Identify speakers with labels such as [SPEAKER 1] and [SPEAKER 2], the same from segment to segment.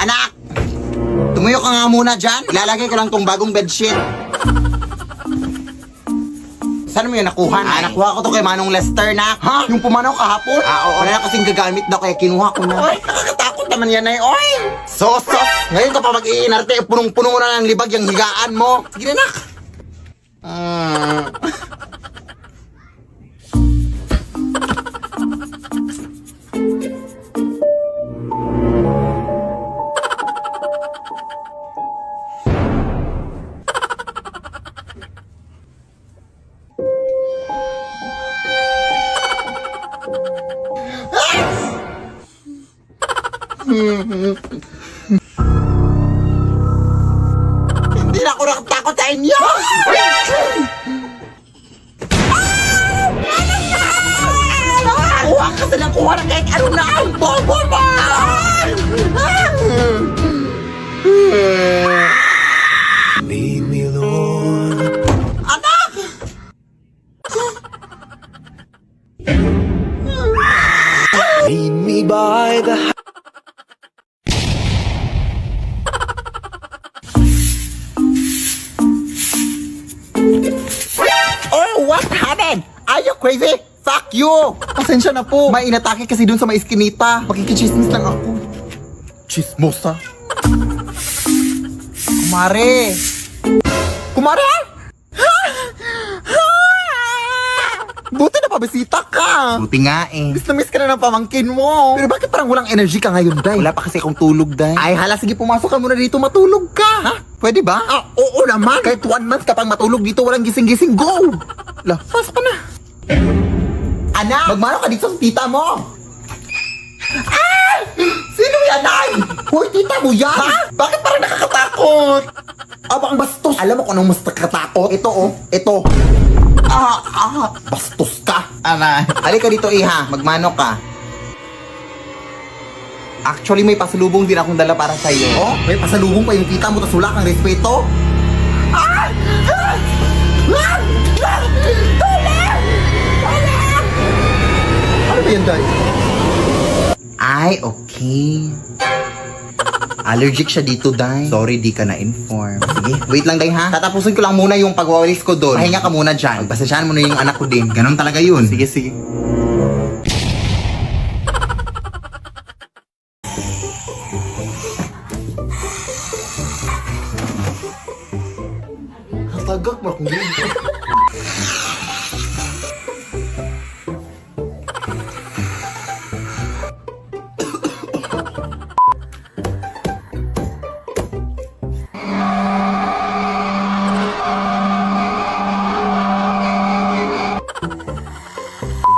[SPEAKER 1] Anak! Tumuyo ka nga muna dyan. Ilalagay ko lang tong bagong bedsheet. Saan mo yun nakuha? Nakuha ko to kay Manong Lester na. Ha? Yung pumanaw kahapon? Oo. Wala na kasing gagamit daw kaya kinuha ko na. Oy, nakakatakot naman yan ay. Oy! Sos! Ngayon ka pa mag-iinarte, punong-puno mo na ng libag yung higaan mo. Sige na, nak. Hindi na ako nakatakot sa inyo! Kuha ka sa lang kuha na kahit ano na ang bobo mo!
[SPEAKER 2] Lead me, Lord.
[SPEAKER 1] Anak!
[SPEAKER 2] Lead me by the
[SPEAKER 1] Oh, what happened? Are you crazy? Fuck you! Pasensya na po. May inatake kasi dun sa may iskinita. Makikichismis lang ako. Chismosa. Kumare! Kumare! Buti na pabisita ka! Buti nga eh. Miss na miss ka na ng pamangkin mo. Pero bakit parang walang energy ka ngayon, Day? Wala pa kasi akong tulog, Day. Ay, hala, sige, pumasok ka muna dito, matulog ka. Ha? Pwede ba? Oo naman. Kahit 1 month ka pang matulog dito, walang gising-gising, go! La, pasok ka na. Anak, magmano ka dito sa tita mo? Ah! Sino yan, Day? Hoy, tita mo yan? Ha? Bakit parang nakakatakot? Abang bastos. Alam mo kung anong mas nakakatakot? Ito, oh. Ito. Bastos ka. Halika dito, iha. Magmano ka. Actually, may pasalubong din akong dala para sa'yo. Oh, may pasalubong pa yung tita mo, tas wala kang respeto. Ano ba yan, Day? Ay, okay. Allergic siya dito, Day. Sorry, di ka na-inform. Sige, wait lang, Day, ha? Tatapusin ko lang muna yung pagwawalis ko doon. Pahinga ka muna dyan. Magpasensyahan mo na yung anak ko din. Ganon talaga yun. Sige, sige. Tagak mo kung dito.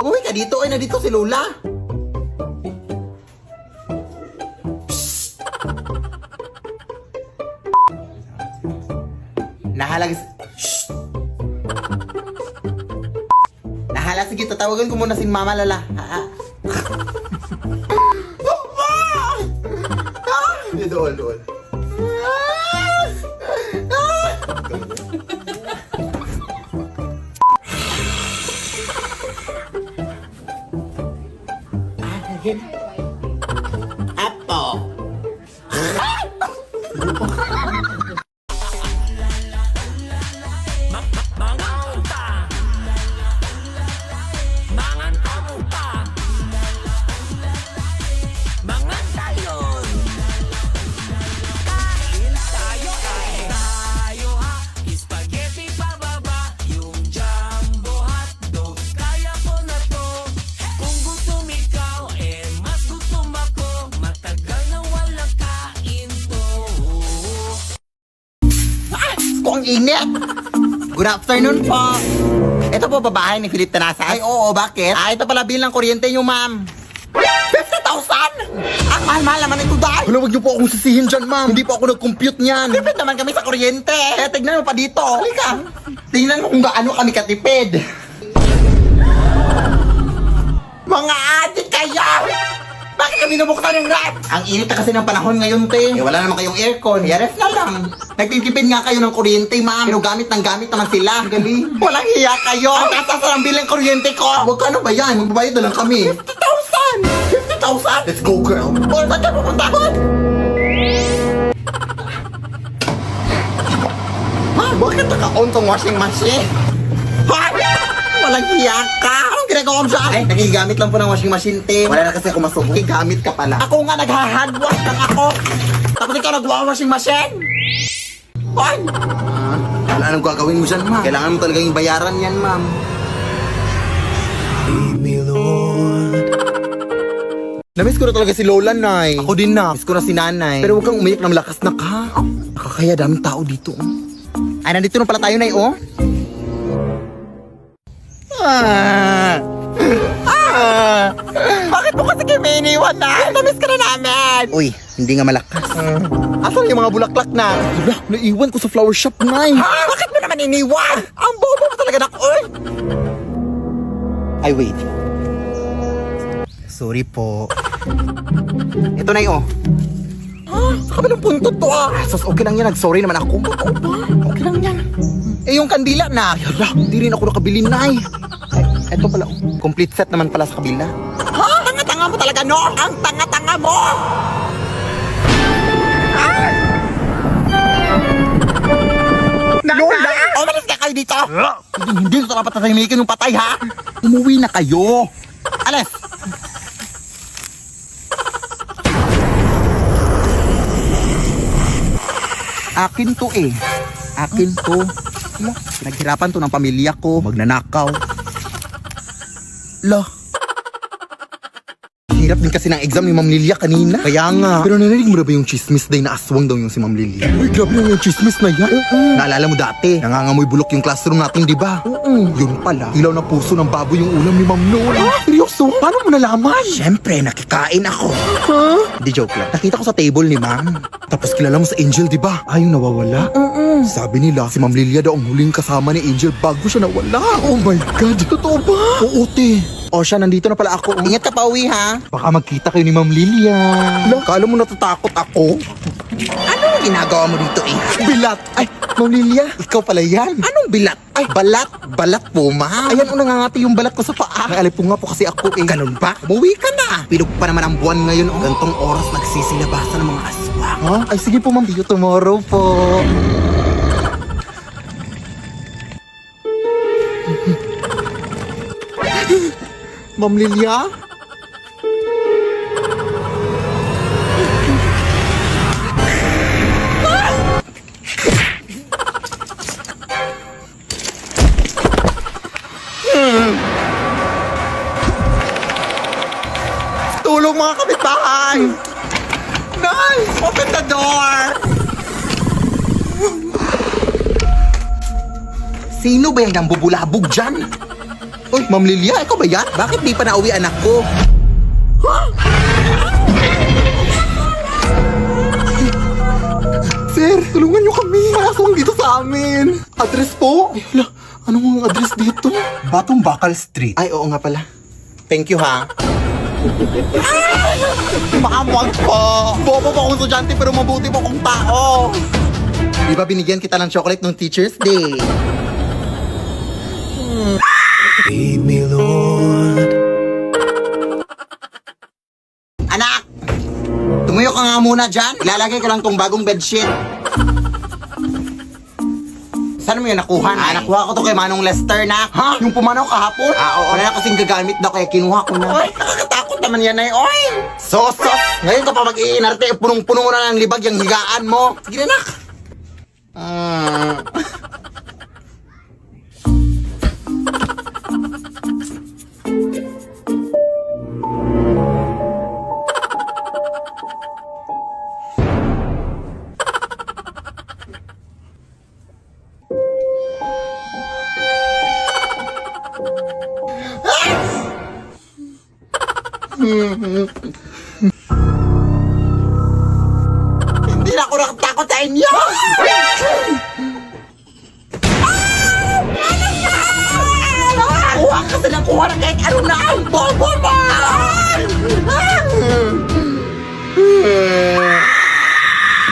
[SPEAKER 1] Uy, ka dito. Ay, nandito si Lola. Psst. Nahalag... Shh. Nahala, sige, tatawagan ko muna si Mama Lola. Doon, doon. Apo. Ang init! Good afternoon po. Ito po babae ni Philip Tanasa. Ay, oo, bakit? Ito pala bill ng kuryente nyo, ma'am. 50,000! Ang mahal-mahal naman ito, Day! Wala, wag niyo po akong sisihin dyan, ma'am. Hindi po ako nag-compute niyan. Tipid naman kami sa kuryente. Eh, tignan mo pa dito. Halika. Tingnan mo kung gaano kami katipid. Mga adik kayo! Bakit kami nabuksan yung ref? Ang init na kasi ng panahon ngayon, te. Eh, wala naman kayong aircon. Kaya ref na lang. Nagtitipid nga kayo ng kuryente, ma'am. Pero gamit naman sila. Galing. Walang hiya kayo. Ang taas ng bilang kuryente ko. Huwag ano ba yan? Magbabayad na lang kami. 50,000! 50,000? Let's go, girl. O, saan ka pupunta? tong washing machine. Hoy! Walang hiya ka! Anong ginagawa mo siya? Ay, nagigamit lang po ng washing machine, te. Wala na kasi ako masuko. Nagigamit ka pala. Ako nga nagha-handwash lang ako. Tapos ikaw nagwa-washing machine? Hoy! Wala anong gagawin mo dyan, ma'am. Kailangan mo talagang bayaran yan, ma'am.
[SPEAKER 2] Lead me, Lord.
[SPEAKER 1] Namiss ko na talaga si Lola, Nay. Ako din na. Miss ko na si Nanay. Pero huwag kang umiyak na malakas na ka. Nakakaya daming tao dito. Ay, nandito na pala tayo, Nay, oh. Bakit mo kasi kayo may iniwan na? Namiss ka na namin. Uy, hindi nga malakas. Asan yung mga bulaklak na? Wala, naiwan ko sa flower shop, Nay. Bakit mo naman iniwan? Ang bobo mo talaga, nak. Uy. Ay, wait. Sorry po. Ito na oh. Kabilang punto to Sus, okay lang yan. Nag-sorry naman ako. Totoo ba? Okay lang yan. Eh, yung kandila na. Yala, hindi rin ako nakabili na Ay, eto pala complete set naman pala sa kabila. Ha? Tanga-tanga mo talaga, no? Ang tanga-tanga mo! Lola! Umalis ka kayo dito! Hindi ito dapat tatahimikin yung patay, ha? Umuwi na kayo! Alis! Akin to eh. Akin to. Ano? Pinaghirapan to ng pamilya ko. Magnanakaw. Lah. Hirap din kasi ng exam ni Ma'am Lilia kanina. Kaya nga. Pero narinig mo na ba yung chismis day na aswang daw yung si Ma'am Lilia? Uy, grabe na yung chismis na yan. Naalala mo dati, nangangamoy bulok yung classroom natin, di ba? Yun pala. Ilaw na puso ng baboy yung ulam ni Ma'am Noon. Seryoso? Paano mo nalaman? Siyempre, nakikain ako. Di joke lang. Nakita ko sa table ni Ma'am. Tapos kilala mo sa Angel, di ba? Yung nawawala. Sabi nila, si Ma'am Lilia daw ang huling kasama ni Angel bago siya nawala. Oh my God, totoo ba? Oo, te. O siya, nandito na pala ako. Ingat ka pa uwi, ha? Baka magkita kayo ni Ma'am Lilia. Kala mo natatakot ako? Ano ang ginagawa mo dito, eh? Bilat! Ay, Ma'am Lilia, ikaw pala yan. Anong bilat? Ay, balat. Balat po, ma'am. Ayan, nangangati yung balat ko sa paa. Naalipong nga po kasi ako, eh. Ganun ba? Umuwi ka na. Pilog pa naman ang buwan ngayon, oh. Gantong oras nagsisilabasan ng mga aswang. Ha? Ay, sige po, ma'am. See you tomorrow po. Ma'am Lilia? Tulong mga kapitbahay! Nay! Open the door! Sino ba yung bubulabog dyan? Uy, Ma'am Lilia, ikaw ba yan? Bakit di pa nauwi anak ko? Sir, tulungan niyo kami. Masong dito sa amin. Address po? Ay, hala. Anong address dito? Batong Bakal Street. Ay, oo nga pala. Thank you, ha? Maamwag po. Bobo po akong estudyante pero mabuti po akong tao. Di ba binigyan kita ng chocolate nung Teacher's Day?
[SPEAKER 2] Lead me, Lord.
[SPEAKER 1] Anak! Tumuyo ka nga muna dyan. Ilalagay ko lang tong bagong bedsheet. Saan mo yun nakuha? Nakuha ko to kay Manong Lester na. Ha? Yung pumanaw kahapon? Oo. Wala na kasing gagamit daw kaya kinuha ko na. Oy, nakakatakot naman yan ay, oy! Sos! Ngayon ka pa mag-iinarte, punong-puno mo na ng libag yung higaan mo. Sige na, nak! Hindi na ako nakatakot sa inyo! Kuha ka sa nang kuha na kahit ano na ang bobo mo!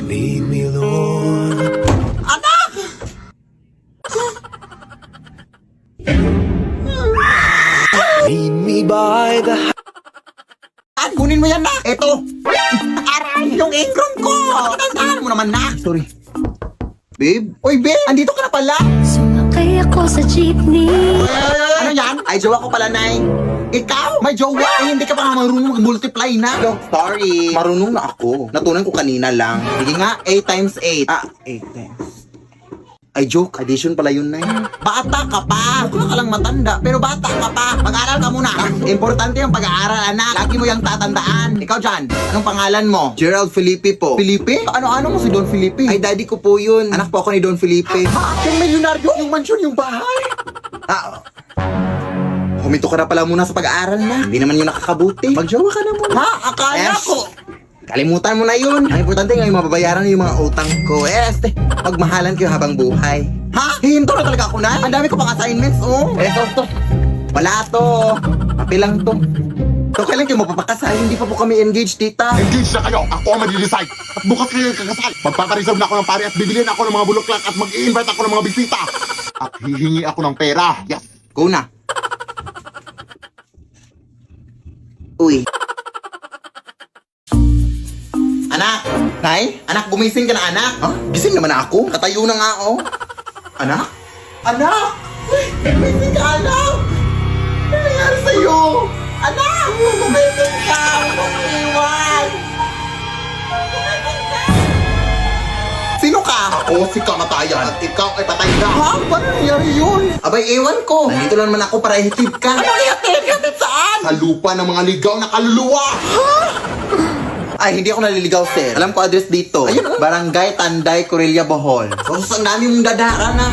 [SPEAKER 2] Lead me, Lord.
[SPEAKER 1] Anak!
[SPEAKER 2] Lead me by the
[SPEAKER 1] Kunin mo yan, nak! Eto! Aray! Yung ingrown ko! Tandaan mo naman, nak! Sorry. Babe? Oy, babe! Andito ka na pala!
[SPEAKER 3] Sumakay ako sa jeepney.
[SPEAKER 1] Ano yan? Ay, jowa ko pala, Nay. Ikaw? May jowa? Ay, hindi ka pa nga marunong mag-multiply na. No, sorry. Marunong na ako. Natunan ko kanina lang. Sige nga, 8 times 8. 8 times. Ay, joke. Addition pala yun, Nay. Bata ka pa. Mukha ka lang matanda, pero bata ka pa. Mag-aaral ka muna. Importante yung pag-aaral, anak. Lagi mo yung tatandaan. Ikaw dyan, anong pangalan mo? Gerald Felipe po. Felipe? Ano mo si Don Felipe? Ay, daddy ko po yun. Anak po ako ni Don Felipe. Yung milyonaryo? Yung mansion, yung bahay? Huminto ka na pala muna sa pag-aaral na. Hindi naman yun nakakabuti. Magjowa ka na muna. Ha? Akala ko. Kalimutan mo na yun. Ang importante ngayon mababayaran yung mga utang ko. Pagmahalan kayo habang buhay. Ha? Hinto na talaga ako na. Ang dami ko pang assignments, oh. To. Wala to. Papel lang to. So, kailan kayo mapapakasal? Hindi pa po kami engaged, tita.
[SPEAKER 4] Engage na kayo. Ako ang mag-decide. At bukas kayo kakasal. Magpapareserve na ako ng pare at bibiliin ako ng mga bulaklak at mag-i-invite ako ng mga bisita. At hihingi ako ng pera. Yes.
[SPEAKER 1] Go na. Uy. Anak! Nay? Anak, gumising ka na, anak? Ha? Gising naman na ako. Katayo na nga, oh. Anak? Anak! Uy, gumising ka, anak! Ano nangyari sa'yo? Anak! Gumising ka! Huwag mo iwan! Gumising ka! Sino ka?
[SPEAKER 4] Ako si kamatayan at ikaw ay patay na.
[SPEAKER 1] Ha? Paano nangyari yun? Abay, ewan ko. Nandito lang naman ako para ihatid ka. Ano ihatid? Ihatid saan?
[SPEAKER 4] Sa lupa ng mga ligaw na kaluluwa.
[SPEAKER 1] Ay, hindi ako naliligaw, sir. Alam ko address dito. Ayun, oh. Barangay Tanday, Corella, Bohol. So, ang dami mong dadaan na.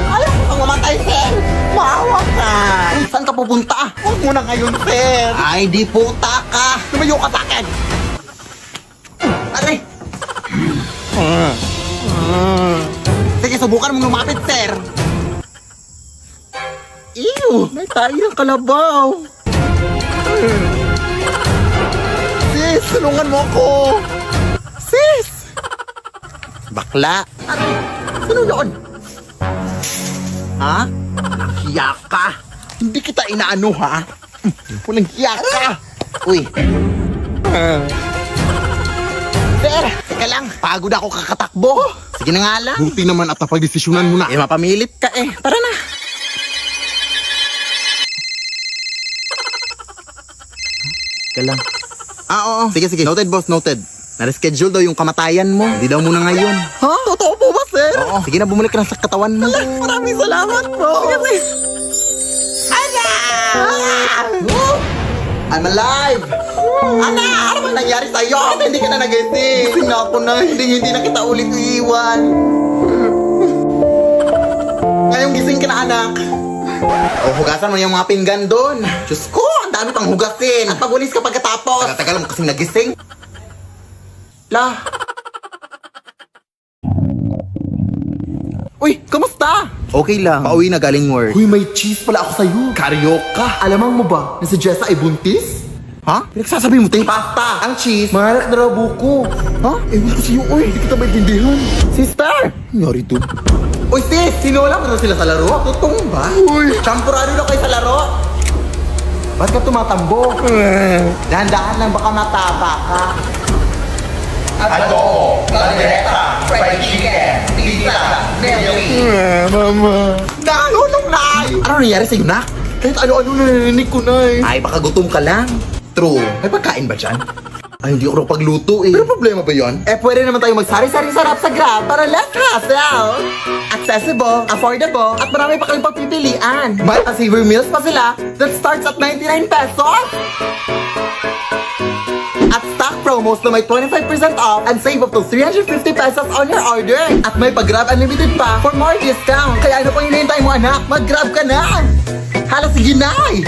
[SPEAKER 1] Alam ko kang mamatay, sir. Maawa ka. Uy, saan ka pupunta? Huwag mo na ngayon, sir. Ay, di puta ka. Lumayo ka sa akin. Aray. Sige, subukan mong lumapit, sir. Ew, may tayo ng kalabaw. Sis, tulungan mo ako! Sis! Bakla! Ano yun? Ha? Walang hiya ka! Hindi kita inaano, ha? Walang hiya ka! Uy! Sir! Teka lang! Pagod ako kakatakbo! Sige na nga lang!
[SPEAKER 4] Buti naman at napag-desisyonan mo na.
[SPEAKER 1] Eh, mapamilit ka eh! Tara na! Teka lang. Oo. Sige. Noted, boss. Noted. Na-reschedule daw yung kamatayan mo. Hindi daw muna ngayon. Ha? Totoo po ba, sir? Oo. Sige na, bumalik ka na sa katawan mo. Maraming salamat po. Sige. I'm alive! Ana! Ano ba nangyari sa'yo? Hindi ka na nagising. Gising na ako na. Hindi na kita ulit iiwan. Ngayong gising ka na, anak. Hugasan mo yung mga pinggan doon. Diyos ko, ang dami pang hugasin. At pagulis ka pagkatapos. Tagal mo kasing nagising. La. Uy, kamusta? Okay lang. Pauwi na galing work. Uy, may cheese pala ako sa'yo. Karyoka. Alamang mo ba na si Jessa ay buntis? Ha? Pinagsasabi mo, te? Pasta. Ang cheese. Maharak na raw buko. Ha? Ewan ko sa'yo, uy. Hindi kita maintindihan. Sister! Nangyari to. Uy, sis! Sinola mo na sila sa laro? Totoo ba? Uy! Champurado na kayo sa laro? Ba't ka tumatambo? Dahan-dahan lang baka matapa ka. Mama. Nakalulong, Nay! Ano nangyari sa'yo, Nak? Kahit ano-ano narinig ko, Nay. Ay, baka gutom ka lang. True. May pagkain ba dyan? Ay, hindi ako pagluto eh. Pero problema ba yun? Pwede naman tayo magsari-sari sarap sa Grab para less hassle. Accessible, affordable, at marami pa kayong pagpipilian. May saver meals pa sila that starts at 99 pesos. At stock promos na may 25% off and save up to 350 pesos on your order. At may pag-Grab Unlimited pa for more discount. Kaya ano pang hinihintay mo, anak? Mag-Grab ka na! Hala, sige, Nay!